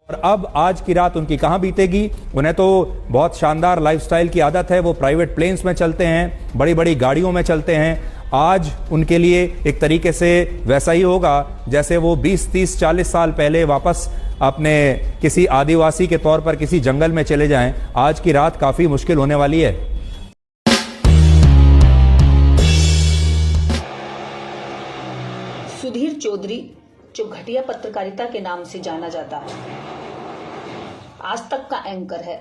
और अब आज की रात उनकी कहां बीतेगी। उन्हें तो बहुत शानदार लाइफस्टाइल की आदत है, वो प्राइवेट प्लेन्स में चलते हैं, बड़ी बड़ी गाड़ियों में चलते हैं। आज उनके लिए एक तरीके से वैसा ही होगा जैसे वो 20, 30, 40 साल पहले वापस अपने किसी आदिवासी के तौर पर किसी जंगल में चले जाएं। आज की रात काफी मुश्किल होने वाली है। सुधीर चौधरी, जो घटिया पत्रकारिता के नाम से जाना जाता है, आज तक का एंकर है,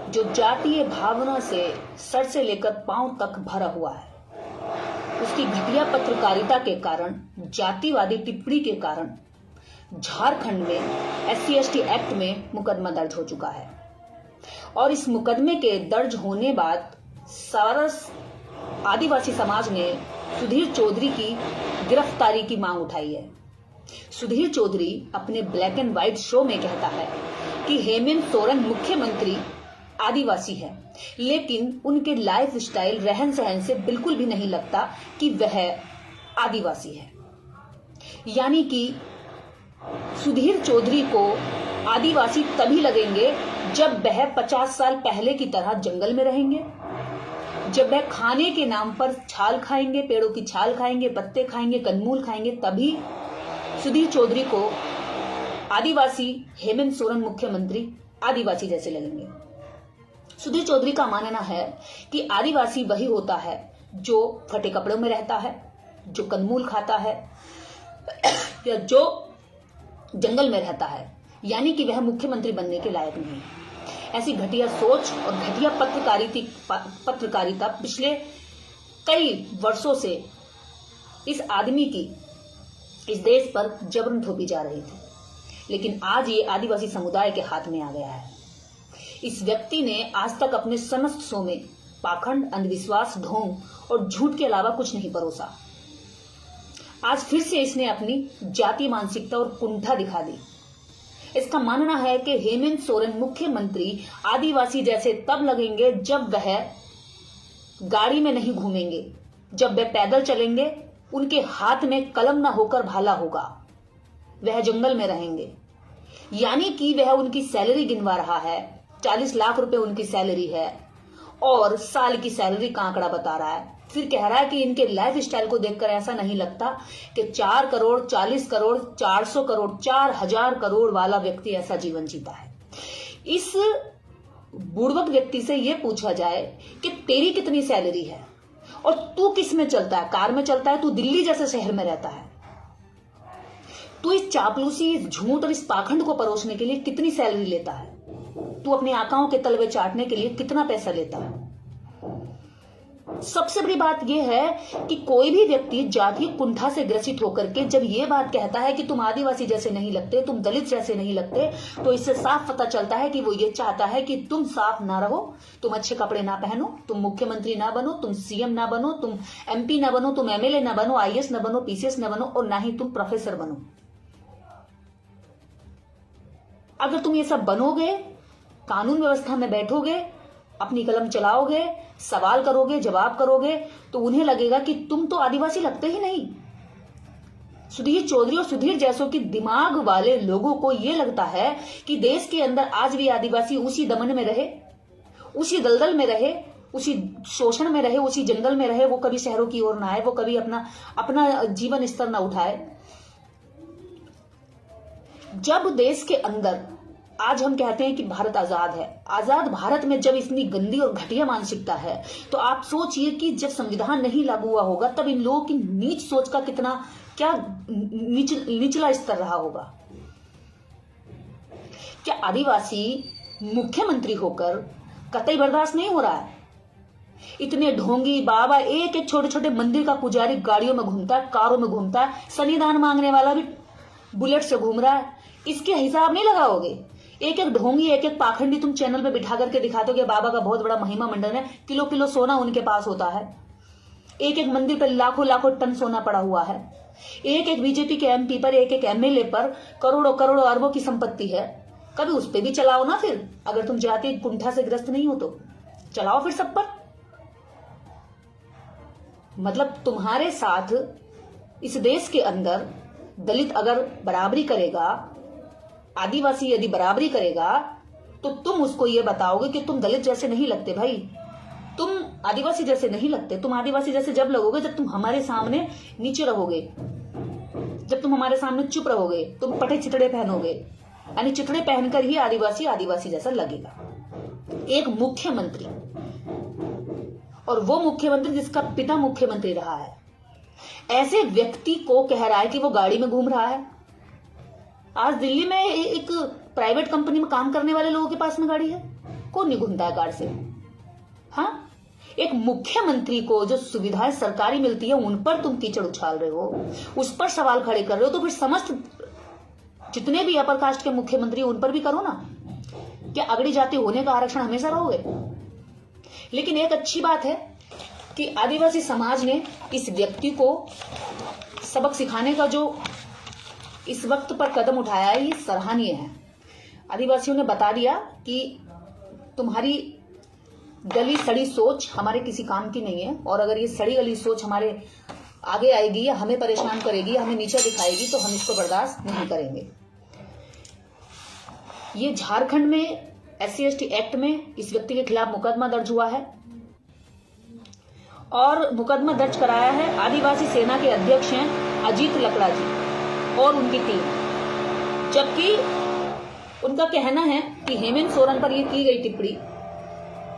जो जातीय भावना से सर से लेकर पांव तक भरा हुआ है। उसकी घटिया पत्रकारिता के कारण, जातिवादी टिप्पणी के कारण झारखंड में SC/ST एक्ट में मुकदमा दर्ज हो चुका है और इस मुकदमे के दर्ज होने बाद सारा आदिवासी समाज ने सुधीर चौधरी की गिरफ्तारी की मांग उठाई है। सुधीर चौधरी अपने ब्लैक एंड व्हाइट शो में कहता है कि हेमंत सोरेन मुख्यमंत्री आदिवासी है, लेकिन उनके लाइफ स्टाइल, रहन सहन से बिल्कुल भी नहीं लगता कि वह आदिवासी है। यानी कि सुधीर चौधरी को आदिवासी तभी लगेंगे जब वह 50 साल पहले की तरह जंगल में रहेंगे, जब वह खाने के नाम पर छाल खाएंगे, पेड़ों की छाल खाएंगे, पत्ते खाएंगे, कंदमूल खाएंगे, तभी सुधीर चौधरी को आदिवासी, हेमंत सोरेन मुख्यमंत्री आदिवासी जैसे लगेंगे। सुधीर चौधरी का मानना है कि आदिवासी वही होता है जो फटे कपड़ों में रहता है, जो कंदमूल खाता है या जो जंगल में रहता है, यानी कि वह मुख्यमंत्री बनने के लायक नहीं है। ऐसी घटिया सोच और घटिया पत्रकारिता पिछले कई वर्षों से इस आदमी की इस देश पर जबरन थोपी जा रही थी, लेकिन आज ये आदिवासी समुदाय के हाथ में आ गया है। इस व्यक्ति ने आज तक अपने समस्त शो में पाखंड, अंधविश्वास, ढोंग और झूठ के अलावा कुछ नहीं परोसा। आज फिर से इसने अपनी जातीय मानसिकता और कुंठा दिखा दी। इसका मानना है कि हेमंत सोरेन मुख्यमंत्री आदिवासी जैसे तब लगेंगे जब वह गाड़ी में नहीं घूमेंगे, जब वह पैदल चलेंगे, उनके हाथ में कलम ना होकर भाला होगा, वह जंगल में रहेंगे। यानी कि वह उनकी सैलरी गिनवा रहा है, 40 लाख रुपए उनकी सैलरी है और साल की सैलरी का आंकड़ा बता रहा है। फिर कह रहा है कि इनके लाइफ स्टाइल को देखकर ऐसा नहीं लगता कि 4 करोड़, 40 करोड़, 400 करोड़, 4000 करोड़ वाला व्यक्ति ऐसा जीवन जीता है। इस बुड़बक व्यक्ति से यह पूछा जाए कि तेरी कितनी सैलरी है और तू किस में चलता है, कार में चलता है, तू दिल्ली जैसे शहर में रहता है, तू इस चापलूसी, इस झूठ और इस पाखंड को परोसने के लिए कितनी सैलरी लेता है, तू अपने आकाओं के तलवे चाटने के लिए कितना पैसा लेता है। सबसे बड़ी बात यह है कि कोई भी व्यक्ति जातीय कुंठा से ग्रसित होकर के जब यह बात कहता है कि तुम आदिवासी जैसे नहीं लगते, तुम दलित जैसे नहीं लगते, तो इससे साफ पता चलता है कि वो ये चाहता है कि तुम साफ ना रहो, तुम अच्छे कपड़े ना पहनो, तुम मुख्यमंत्री ना बनो, तुम CM ना बनो, तुम MP ना बनो, तुम MLA ना बनो, IAS ना बनो, PCS ना बनो और ना ही तुम प्रोफेसर बनो। अगर तुम ये सब बनोगे, कानून व्यवस्था में बैठोगे, अपनी कलम चलाओगे, सवाल करोगे, जवाब करोगे, तो उन्हें लगेगा कि तुम तो आदिवासी लगते ही नहीं। सुधीर चौधरी और सुधीर जैसों की दिमाग वाले लोगों को यह लगता है कि देश के अंदर आज भी आदिवासी उसी दमन में रहे, उसी दलदल में रहे, उसी शोषण में रहे, उसी जंगल में रहे, वो कभी शहरों की ओर ना आए, वो कभी अपना जीवन स्तर ना उठाए। जब देश के अंदर आज हम कहते हैं कि भारत आजाद है, आजाद भारत में जब इतनी गंदी और घटिया मानसिकता है, तो आप सोचिए कि जब संविधान नहीं लागू हुआ होगा तब इन लोगों की नीच सोच का कितना क्या निचला स्तर रहा होगा। क्या आदिवासी मुख्यमंत्री होकर कतई बर्दाश्त नहीं हो रहा है? इतने ढोंगी बाबा, एक एक छोटे छोटे मंदिर का पुजारी गाड़ियों में घूमता है, कारों में घूमता है, सन्निधान मांगने वाला भी बुलेट से घूम रहा है, इसके हिसाब नहीं लगाओगे? एक एक ढोंगी, एक एक पाखंडी तुम चैनल पे बिठा करके दिखाते हो कि बाबा का बहुत बड़ा महिमा मंडन है, किलो किलो सोना उनके पास होता है, एक एक मंदिर पर लाखों लाखों टन सोना पड़ा हुआ है, एक एक बीजेपी के MP पर, एक एक MLA पर करोड़ों करोड़ों अरबों की संपत्ति है। कभी उस पर भी चलाओ ना। फिर अगर तुम जातीय कुंठा से ग्रस्त नहीं हो तो चलाओ फिर सब पर। मतलब तुम्हारे साथ इस देश के अंदर दलित अगर बराबरी करेगा आदिवासी यदि बराबरी करेगा तो तुम उसको ये बताओगे कि तुम दलित जैसे नहीं लगते भाई, तुम आदिवासी जैसे नहीं लगते। तुम आदिवासी जैसे जब लगोगे जब तुम हमारे सामने नीचे रहोगे, जब तुम हमारे सामने चुप रहोगे, तुम पटे चितड़े पहनोगे, यानी चितड़े पहनकर ही आदिवासी आदिवासी जैसा लगेगा। एक मुख्यमंत्री, और वो मुख्यमंत्री जिसका पिता मुख्यमंत्री रहा है, ऐसे व्यक्ति को कह रहा है कि वो गाड़ी में घूम रहा है। आज दिल्ली में एक प्राइवेट कंपनी में काम करने वाले लोगों के पास में गाड़ी है, कौन नहीं घूमता है कार से? हाँ, एक मुख्यमंत्री को जो सुविधाएं सरकारी मिलती है उन पर तुम कीचड़ उछाल रहे हो, उस पर सवाल खड़े कर रहे हो, तो फिर समस्त जितने भी अपर कास्ट के मुख्यमंत्री उन पर भी करो ना। क्या अगड़ी जाति होने का आरक्षण हमेशा रहोगे? लेकिन एक अच्छी बात है कि आदिवासी समाज ने इस व्यक्ति को सबक सिखाने का जो इस वक्त पर कदम उठाया है, ये सराहनीय है। आदिवासियों ने बता दिया कि तुम्हारी गली सड़ी सोच हमारे किसी काम की नहीं है, और अगर ये सड़ी गली सोच हमारे आगे आएगी या हमें परेशान करेगी या हमें नीचा दिखाएगी तो हम इसको बर्दाश्त नहीं करेंगे। ये झारखंड में SC/ST एक्ट में इस व्यक्ति के खिलाफ मुकदमा दर्ज हुआ है, और मुकदमा दर्ज कराया है आदिवासी सेना के अध्यक्ष हैं अजीत लकड़ा जी और उनकी टीम। जबकि उनका कहना है कि हेमंत सोरेन पर यह की गई टिप्पणी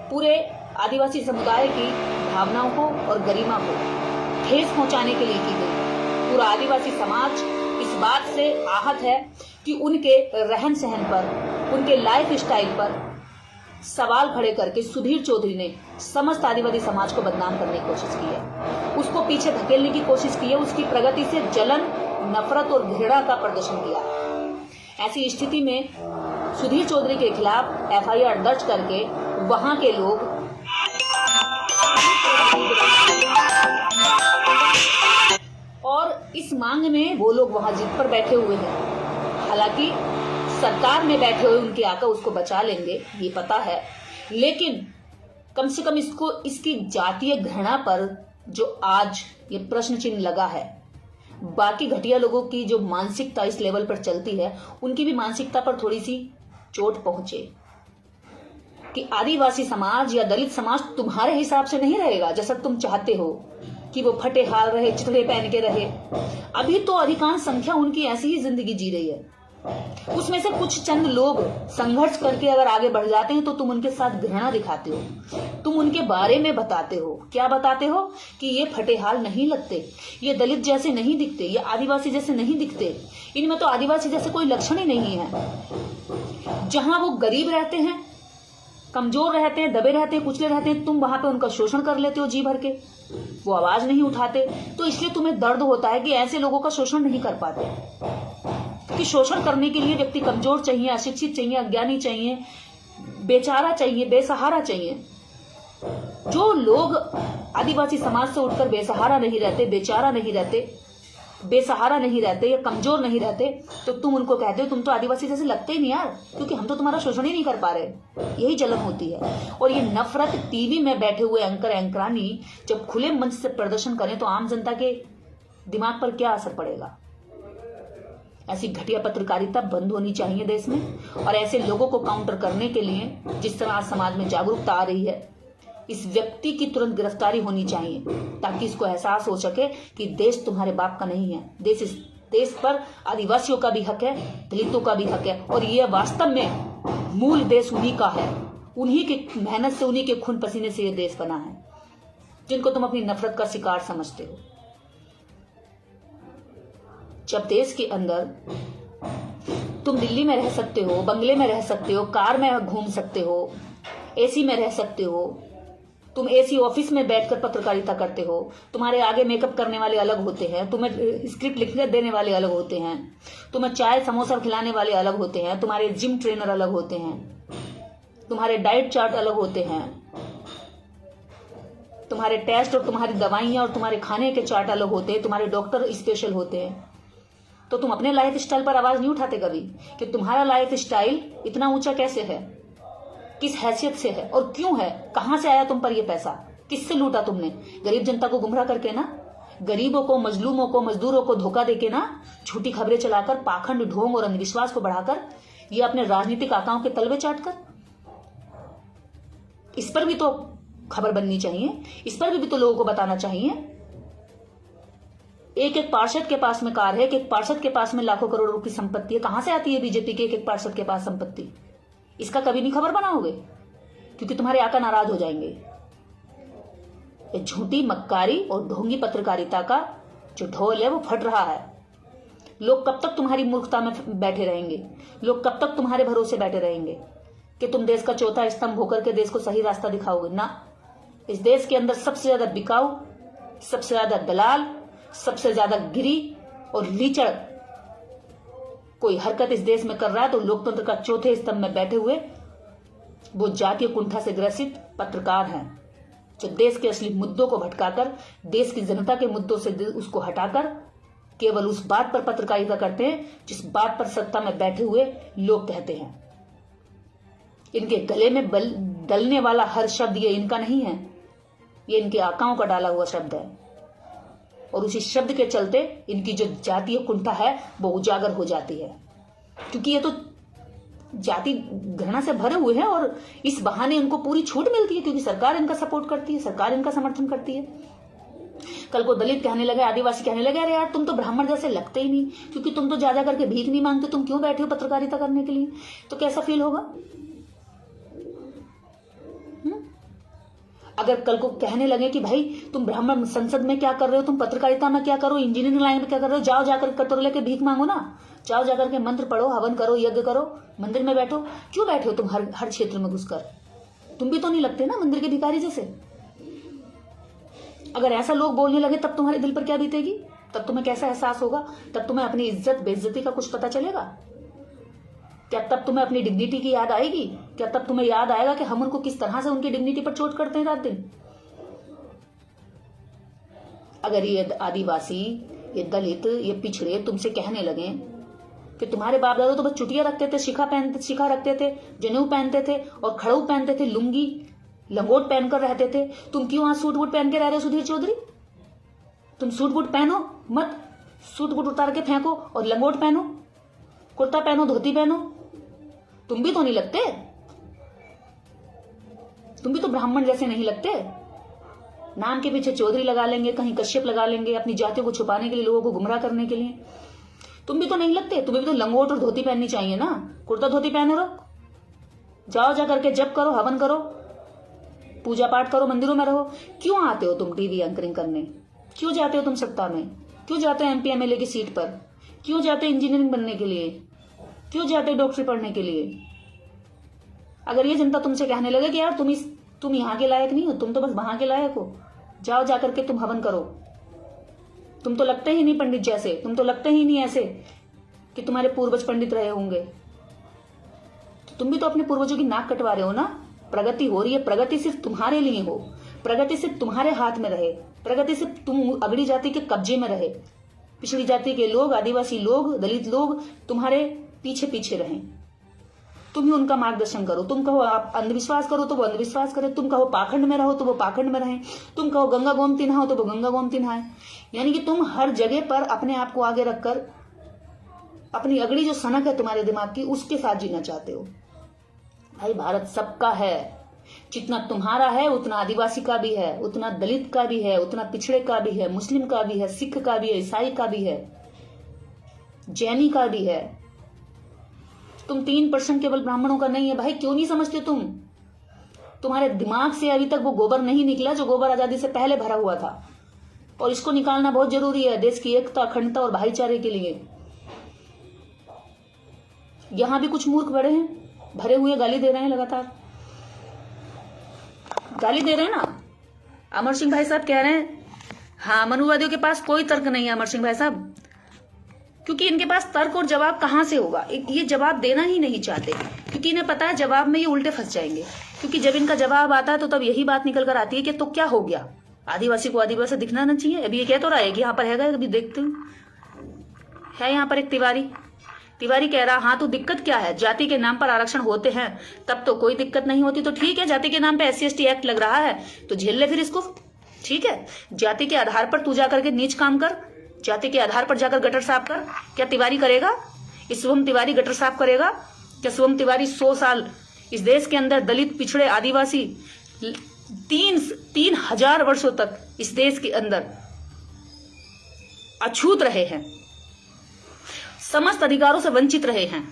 पूरे आदिवासी समुदाय की भावनाओं को और गरिमा को ठेस पहुंचाने के लिए की गई। पूरा आदिवासी समाज इस बात से आहत है कि उनके रहन सहन पर, उनके लाइफ स्टाइल पर सवाल खड़े करके सुधीर चौधरी ने समस्त आदिवासी समाज को बदनाम करने की कोशिश की है, उसको पीछे धकेलने की कोशिश की है, उसकी प्रगति से जलन, नफरत और घृणा का प्रदर्शन किया। ऐसी स्थिति में सुधीर चौधरी के खिलाफ FIR दर्ज करके वहां के लोग और इस मांग में वो लोग वहां जिद पर बैठे हुए हैं। हालांकि सरकार में बैठे हुए उनके आका उसको बचा लेंगे, ये पता है, लेकिन कम से कम इसको इसकी जातीय घृणा पर जो आज ये प्रश्न चिन्ह लगा है, बाकी घटिया लोगों की जो मानसिकता इस लेवल पर चलती है उनकी भी मानसिकता पर थोड़ी सी चोट पहुंचे कि आदिवासी समाज या दलित समाज तुम्हारे हिसाब से नहीं रहेगा जैसा तुम चाहते हो कि वो फटे हाल रहे, चितड़े पहन के रहे। अभी तो अधिकांश संख्या उनकी ऐसी ही जिंदगी जी रही है। उसमें से कुछ चंद लोग संघर्ष करके अगर आगे बढ़ जाते हैं तो तुम उनके साथ घृणा दिखाते हो, तुम उनके बारे में बताते हो। क्या बताते हो? कि ये फटे हाल नहीं लगते, ये दलित जैसे नहीं दिखते, ये आदिवासी जैसे नहीं दिखते, इनमें तो आदिवासी जैसे कोई लक्षण ही नहीं है। जहां वो गरीब रहते हैं, कमजोर रहते हैं, दबे रहते हैं, कुचले रहते हैं, तुम वहां पे उनका शोषण कर लेते हो जी भर के, वो आवाज नहीं उठाते, तो इसलिए तुम्हें दर्द होता है कि ऐसे लोगों का शोषण नहीं कर पाते। कि शोषण करने के लिए व्यक्ति कमजोर चाहिए, अशिक्षित चाहिए, अज्ञानी चाहिए, बेचारा चाहिए, बेसहारा चाहिए। जो लोग आदिवासी समाज से उठकर बेसहारा नहीं रहते, बेचारा नहीं रहते, बेसहारा नहीं रहते या कमजोर नहीं रहते, तो तुम उनको कहते हो तुम तो आदिवासी जैसे लगते ही नहीं यार, क्योंकि हम तो तुम्हारा शोषण ही नहीं कर पा रहे। यही जलन होती है। और ये नफरत टीवी में बैठे हुए एंकर एंकरानी जब खुले मंच से प्रदर्शन करें तो आम जनता के दिमाग पर क्या असर पड़ेगा? ऐसी घटिया पत्रकारिता बंद होनी चाहिए देश में। और ऐसे लोगों को काउंटर करने के लिए जिस तरह आज समाज में जागरूकता आ रही है, इस व्यक्ति की तुरंत गिरफ्तारी होनी चाहिए ताकि इसको एहसास हो सके कि देश तुम्हारे बाप का नहीं है। देश पर आदिवासियों का भी हक है, दलितों का भी हक है, और यह वास्तव में मूल देश उन्हीं का है। उन्हीं की मेहनत से, उन्हीं के खून पसीने से यह देश बना है, जिनको तुम अपनी नफरत का शिकार समझते हो। जब देश के अंदर तुम दिल्ली में रह सकते हो, बंगले में रह सकते हो, कार में घूम सकते हो, एसी में रह सकते हो, तुम एसी ऑफिस में बैठकर पत्रकारिता करते हो, तुम्हारे आगे मेकअप करने वाले अलग होते हैं, तुम्हें स्क्रिप्ट लिखने देने वाले अलग होते हैं, तुम्हें चाय समोसा खिलाने वाले अलग होते हैं, तुम्हारे जिम ट्रेनर अलग होते हैं, तुम्हारे डाइट चार्ट अलग होते हैं, तुम्हारे टेस्ट और तुम्हारी दवाइयां और तुम्हारे खाने के चार्ट अलग होते हैं, तुम्हारे डॉक्टर स्पेशल होते हैं। तो तुम अपने लाइफ स्टाइल पर आवाज नहीं उठाते कभी कि तुम्हारा लाइफ स्टाइल इतना ऊंचा कैसे है, किस हैसियत से है और क्यों है? कहां से आया तुम पर यह पैसा? किससे लूटा तुमने? गरीब जनता को गुमराह करके ना। गरीबों को, मजलूमों को, मजदूरों को धोखा देके ना, झूठी खबरें चलाकर, पाखंड, ढोंग और अंधविश्वास को बढ़ाकर, ये अपने राजनीतिक आकाओं के तलवे चाटकर, इस पर भी तो खबर बननी चाहिए, इस पर भी तो लोगों को बताना चाहिए। एक एक पार्षद के पास में कार है, एक एक पार्षद के पास में लाखों करोड़ों की संपत्ति है। कहां से आती है बीजेपी के एक एक पार्षद के पास संपत्ति? इसका कभी नहीं खबर बनाओगे, क्योंकि तुम्हारे आका नाराज हो जाएंगे। ये झूठी, मक्कारी और ढोंगी पत्रकारिता का जो ढोल है वो फट रहा है। लोग कब तक तुम्हारी मूर्खता में बैठे रहेंगे? लोग कब तक तुम्हारे भरोसे बैठे रहेंगे कि तुम देश का चौथा स्तंभ होकर के देश को सही रास्ता दिखाओगे? ना, इस देश के अंदर सबसे ज्यादा बिकाऊ, सबसे ज्यादा दलाल, सबसे ज्यादा गिरी और लीचड़ कोई हरकत इस देश में कर रहा है तो लोकतंत्र का चौथे स्तंभ में बैठे हुए वो जातीय कुंठा से ग्रसित पत्रकार हैं, जो देश के असली मुद्दों को भटकाकर, देश की जनता के मुद्दों से उसको हटाकर केवल उस बात पर पत्रकारिता करते हैं जिस बात पर सत्ता में बैठे हुए लोग कहते हैं। इनके गले में डलने वाला हर शब्द ये इनका नहीं है, ये इनके आकाओं का डाला हुआ शब्द है, और उसी शब्द के चलते इनकी जो जातीय कुंठा है वो उजागर हो जाती है, क्योंकि ये तो जाति घृणा से भरे हुए हैं और इस बहाने इनको पूरी छूट मिलती है, क्योंकि सरकार इनका सपोर्ट करती है, सरकार इनका समर्थन करती है। कल को दलित कहने लगे, आदिवासी कहने लगे, अरे यार तुम तो ब्राह्मण जैसे लगते ही नहीं, क्योंकि तुम तो ज्यादा करके भीख नहीं मांगते, तुम क्यों बैठे हो पत्रकारिता करने के लिए? तो कैसा फील होगा? अगर कल को कहने लगे कि भाई तुम ब्राह्मण संसद में क्या कर रहे हो, तुम पत्रकारिता में क्या करो, इंजीनियरिंग लाइन में क्या कर रहे हो, जाओ जाकर कटोरे लेके भीख मांगो ना, जाओ जाकर के मंत्र पढ़ो, हवन करो, यज्ञ करो, मंदिर में बैठो। क्यों बैठे हो तुम हर क्षेत्र में घुसकर? तुम भी तो नहीं लगते ना मंदिर के भिखारी जैसे। अगर ऐसा लोग बोलने लगे तब तुम्हारे दिल पर क्या बीतेगी? तब तुम्हें कैसा एहसास होगा? तब तुम्हें अपनी इज्जत बेइज्जती का कुछ पता चलेगा क्या? तब तुम्हें अपनी डिग्निटी की याद आएगी क्या? तब तुम्हें याद आएगा कि हम उनको किस तरह से उनकी डिग्निटी पर चोट करते हैं रात दिन? अगर ये आदिवासी, ये दलित, ये पिछड़े तुमसे कहने लगे कि तुम्हारे बाप दादा तो बस चुटिया रखते थे, शिखा रखते थे, जनेऊ पहनते थे और खड़ू पहनते थे, लुंगी लंगोट पहनकर रहते थे, तुम क्यों आज सूट बूट पहन के रह रहे हो सुधीर चौधरी? तुम सूट बूट पहनो मत, सूट बूट उतार के फेंको और लंगोट पहनो, कुर्ता पहनो, धोती पहनो। तुम भी तो नहीं लगते, तुम भी तो ब्राह्मण जैसे नहीं लगते। नाम के पीछे चौधरी लगा लेंगे, कहीं कश्यप लगा लेंगे, अपनी जातियों को छुपाने के लिए, लोगों को गुमराह करने के लिए। तुम भी तो नहीं लगते, तुम्हें भी तो लंगोट और धोती पहननी चाहिए ना, कुर्ता धोती पहने रहो, जाओ जा करके जप करो, हवन करो, पूजा पाठ करो, मंदिरों में रहो। क्यों आते हो तुम टीवी एंकरिंग करने? क्यों जाते हो तुम सत्ता में? क्यों जाते हो एमपी एमएलए की सीट पर? क्यों जाते हो इंजीनियरिंग बनने के लिए? क्यों जाते हो डॉक्टरी पढ़ने के लिए? अगर ये जनता तुमसे कहने लगे कि यार तुम यहाँ के लायक नहीं हो, तुम तो बस वहां के लायक हो, जाओ जाकर के तुम हवन करो, तुम तो लगते ही नहीं पंडित जैसे, तुम तो लगते ही नहीं ऐसे कि तुम्हारे पूर्वज पंडित रहे होंगे, तो तुम भी तो अपने पूर्वजों की नाक कटवा रहे हो ना। प्रगति हो रही है, प्रगति सिर्फ तुम्हारे लिए हो, प्रगति सिर्फ तुम्हारे हाथ में रहे, प्रगति सिर्फ तुम अगड़ी जाति के कब्जे में रहे, पिछड़ी जाति के लोग, आदिवासी लोग, दलित लोग तुम्हारे पीछे पीछे रहें, तुम ही उनका मार्गदर्शन करो। तुम कहो आप अंधविश्वास करो तो वो अंधविश्वास करे, तुम कहो पाखंड में रहो तो वो पाखंड में रहे, तुम कहो गंगा गोमती नहाओ तो वो गंगा गोमती नहाए। यानी कि तुम हर जगह पर अपने आप को आगे रखकर अपनी अगड़ी जो सनक है तुम्हारे दिमाग की, उसके साथ जीना चाहते हो। भाई भारत सबका है, जितना तुम्हारा है उतना आदिवासी का भी है, उतना दलित का भी है, उतना पिछड़े का भी है, मुस्लिम का भी है, सिख का भी है, ईसाई का भी है, जैनी का भी है। तुम 3% केवल ब्राह्मणों का नहीं है। भाई क्यों नहीं समझते तुम? तुम्हारे दिमाग से अभी तक वो गोबर नहीं निकला जो गोबर आजादी से पहले भरा हुआ था, और इसको निकालना बहुत जरूरी है देश की एकता, अखंडता और भाईचारे के लिए। यहां भी कुछ मूर्ख बड़े हैं, भरे हुए गाली दे रहे हैं, लगातार गाली दे रहे हैं ना। अमर सिंह भाई साहब कह रहे हैं हाँ मनुवादियों के पास कोई तर्क नहीं है अमर सिंह भाई साहब, क्योंकि इनके पास तर्क और जवाब कहां से होगा। ये जवाब देना ही नहीं चाहते, क्योंकि इन्हें पता है जवाब में ये उल्टे फंस जाएंगे। क्योंकि जब इनका जवाब आता है तो तब यही बात निकल कर आती है कि तो क्या हो गया, आदिवासी को आदिवासी दिखना ना चाहिए। अभी ये कह तो रहा है कि यहाँ पर है, अभी देखते है यहाँ पर एक तिवारी कह रहा हाँ तो दिक्कत क्या है, जाति के नाम पर आरक्षण होते हैं तब तो कोई दिक्कत नहीं होती, तो ठीक है जाति के नाम पे SC ST एक्ट लग रहा है तो झेल ले फिर इसको, ठीक है, जाति के आधार पर तू जाकर के नीच काम कर, जाति के आधार पर जाकर गटर साफ कर। क्या तिवारी करेगा? इस शुभम तिवारी गटर साफ करेगा? क्या शुभम तिवारी 100 साल इस देश के अंदर दलित, पिछड़े, आदिवासी 3,000 वर्षों तक इस देश के अंदर अछूत रहे हैं, समस्त अधिकारों से वंचित रहे हैं।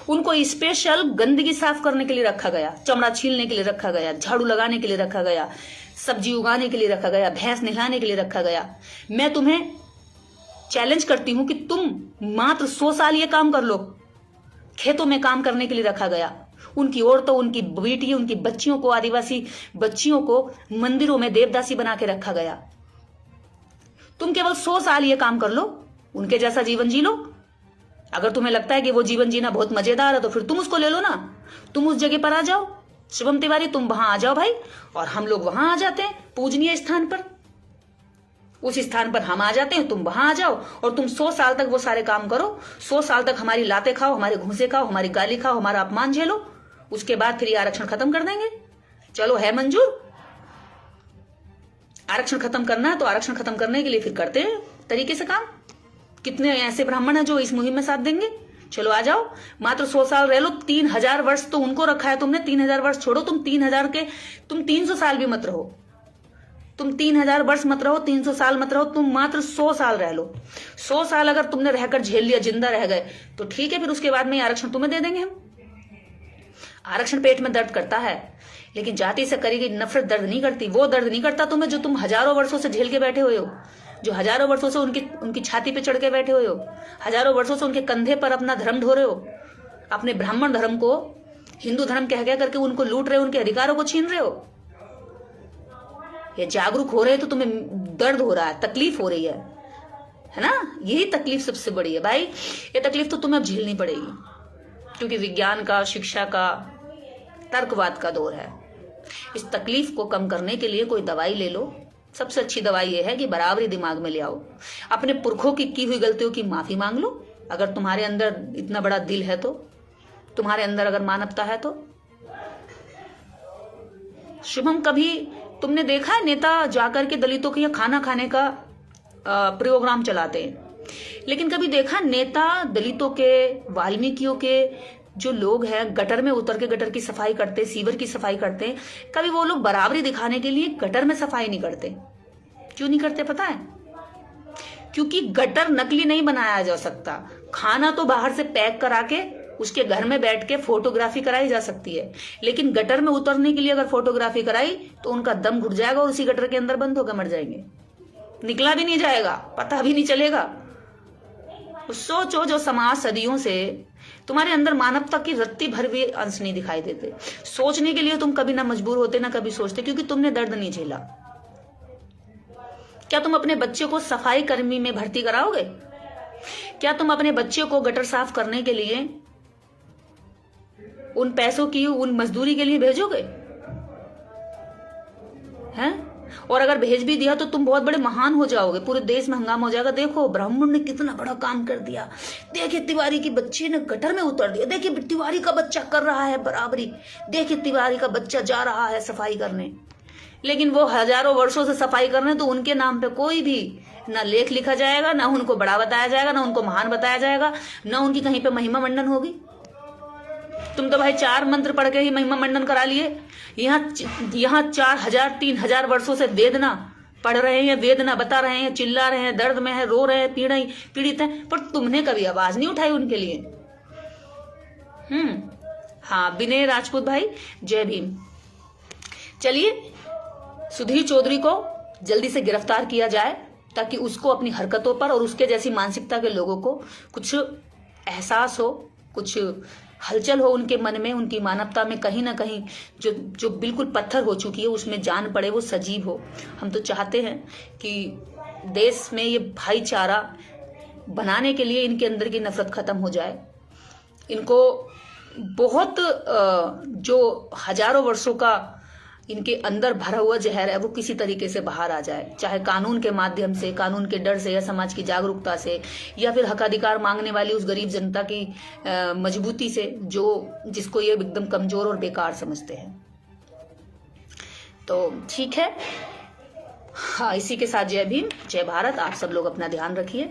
उनको स्पेशल गंदगी साफ करने के लिए रखा गया, चमड़ा छीलने के लिए रखा गया, झाड़ू लगाने के लिए रखा गया, सब्जी उगाने के लिए रखा गया, भैंस नहलाने के लिए रखा गया। मैं तुम्हें चैलेंज करती हूं कि तुम मात्र 100 साल ये काम कर लो। खेतों में काम करने के लिए रखा गया, उनकी औरतों, उनकी बेटी, उनकी बच्चियों को, आदिवासी बच्चियों को मंदिरों में देवदासी बना के रखा गया। तुम केवल 100 साल ये काम कर लो, उनके जैसा जीवन जी लो। अगर तुम्हें लगता है कि वो जीवन जीना बहुत मजेदार है तो फिर तुम उसको ले लो ना, तुम उस जगह पर आ जाओ। शुभम तिवारी तुम वहां आ जाओ भाई, और हम लोग वहां आ जाते हैं पूजनीय स्थान पर। उस स्थान पर हम आ जाते हैं, तुम वहां आ जाओ और तुम 100 साल तक वो सारे काम करो। 100 साल तक हमारी लाते खाओ, हमारे घूंसे खाओ, हमारी गाली खाओ, हमारा अपमान झेलो। उसके बाद फिर ये आरक्षण खत्म कर देंगे। चलो है मंजूर? आरक्षण खत्म करना है तो आरक्षण खत्म करने के लिए फिर करते हैं तरीके से काम। कितने ऐसे ब्राह्मण हैं जो इस मुहिम में साथ देंगे? चलो आ जाओ, मात्र 100 साल रह लो। 3000 वर्ष तो उनको रखा है तुमने, 3000 वर्ष छोड़ो, तुम 3000 के, तुम 300 साल भी मत रहो, तुम 3000 वर्ष मत रहो, 300 साल मत रहो, तुम मात्र 100 साल रह लो। 100 साल अगर तुमने रहकर झेल लिया, जिंदा रह गए तो ठीक है, फिर उसके बाद में आरक्षण तुम्हें दे देंगे हम। आरक्षण पेट में दर्द करता है, लेकिन जाति से करेगी नफरत दर्द नहीं करती। वो दर्द नहीं करता तुम्हें जो तुम हजारों वर्षों से झेल के बैठे हुए हो, जो हजारों वर्षों से उनकी छाती पे चढ़ के बैठे हुए हो, हजारों वर्षों से उनके कंधे पर अपना धर्म ढो रहे हो, अपने ब्राह्मण धर्म को हिंदू धर्म कह करके उनको लूट रहे हो, उनके अधिकारों को छीन रहे हो। ये जागरूक हो रहे हो तो तुम्हें दर्द हो रहा है, तकलीफ हो रही है ना? यही तकलीफ सबसे बड़ी है भाई। ये तकलीफ तो तुम्हें अब झेलनी पड़ेगी, क्योंकि विज्ञान का, शिक्षा का, तर्कवाद का दौर है। इस तकलीफ को कम करने के लिए कोई दवाई ले लो। सबसे अच्छी दवाई यह है कि बराबरी दिमाग में ले आओ, अपने पुरखों की हुई गलतियों की माफी मांग लो। अगर तुम्हारे अंदर इतना बड़ा दिल है तो, तुम्हारे अंदर अगर मानवता है तो। शुभम, कभी तुमने देखा है नेता जाकर के दलितों के यहाँ खाना खाने का प्रोग्राम चलाते हैं, लेकिन कभी देखा नेता दलितों के, वाल्मीकियों के जो लोग हैं गटर में उतर के गटर की सफाई करते, सीवर की सफाई करते हैं? कभी वो लोग बराबरी दिखाने के लिए गटर में सफाई नहीं करते। क्यों नहीं करते पता है? क्योंकि गटर नकली नहीं बनाया जा सकता। खाना तो बाहर से पैक करा के उसके घर में बैठ के फोटोग्राफी कराई जा सकती है, लेकिन गटर में उतरने के लिए अगर फोटोग्राफी कराई तो उनका दम घुट जाएगा और उसी गटर के अंदर बंद होकर मर जाएंगे, निकला भी नहीं जाएगा, पता भी नहीं चलेगा। सोचो, जो समाज सदियों से तुम्हारे अंदर मानवता की रत्ती भर भी अंश नहीं दिखाई देते। सोचने के लिए तुम कभी ना मजबूर होते ना कभी सोचते, क्योंकि तुमने दर्द नहीं झेला। क्या तुम अपने बच्चे को सफाई कर्मी में भर्ती कराओगे? क्या तुम अपने बच्चे को गटर साफ करने के लिए उन पैसों की, उन मजदूरी के लिए भेजोगे? हैं? और अगर भेज भी दिया तो तुम बहुत बड़े महान हो जाओगे, पूरे देश में हंगामा हो जाएगा। देखो ब्राह्मण ने कितना बड़ा काम कर दिया, देखिए तिवारी की बच्ची ने गटर में उतर दिया, देखिए तिवारी का बच्चा कर रहा है बराबरी, देखिए तिवारी का बच्चा जा रहा है सफाई करने। लेकिन वो हजारों वर्षों से सफाई करने, तो उनके नाम पे कोई भी ना लेख लिखा जाएगा, ना उनको बड़ा बताया जाएगा, ना उनको महान बताया जाएगा, ना उनकी कहीं पे महिमा मंडन होगी। तुम तो भाई 4 मंत्र पढ़ के ही महिमा मंडन करा लिए। यहाँ 4000 3000 वर्षों से वेदना पढ़ रहे हैं, वेदना बता रहे हैं, चिल्ला रहे हैं, दर्द में है, रो रहे हैं, पीड़ित हैं, पर तुमने कभी आवाज नहीं उठाई उनके लिए। हाँ विनय राजपूत भाई, जय भीम। चलिए, सुधीर चौधरी को जल्दी से गिरफ्तार किया जाए, ताकि उसको अपनी हरकतों पर और उसके जैसी मानसिकता के लोगों को कुछ एहसास हो, कुछ हलचल हो उनके मन में, उनकी मानवता में कहीं ना कहीं जो बिल्कुल पत्थर हो चुकी है उसमें जान पड़े, वो सजीव हो। हम तो चाहते हैं कि देश में ये भाईचारा बनाने के लिए इनके अंदर की नफरत खत्म हो जाए। इनको बहुत जो हजारों वर्षों का इनके अंदर भरा हुआ जहर है वो किसी तरीके से बाहर आ जाए, चाहे कानून के माध्यम से, कानून के डर से, या समाज की जागरूकता से, या फिर हक अधिकार मांगने वाली उस गरीब जनता की मजबूती से, जिसको ये एकदम कमजोर और बेकार समझते हैं। तो ठीक है, हाँ, इसी के साथ जय भीम, जय भारत। आप सब लोग अपना ध्यान रखिए।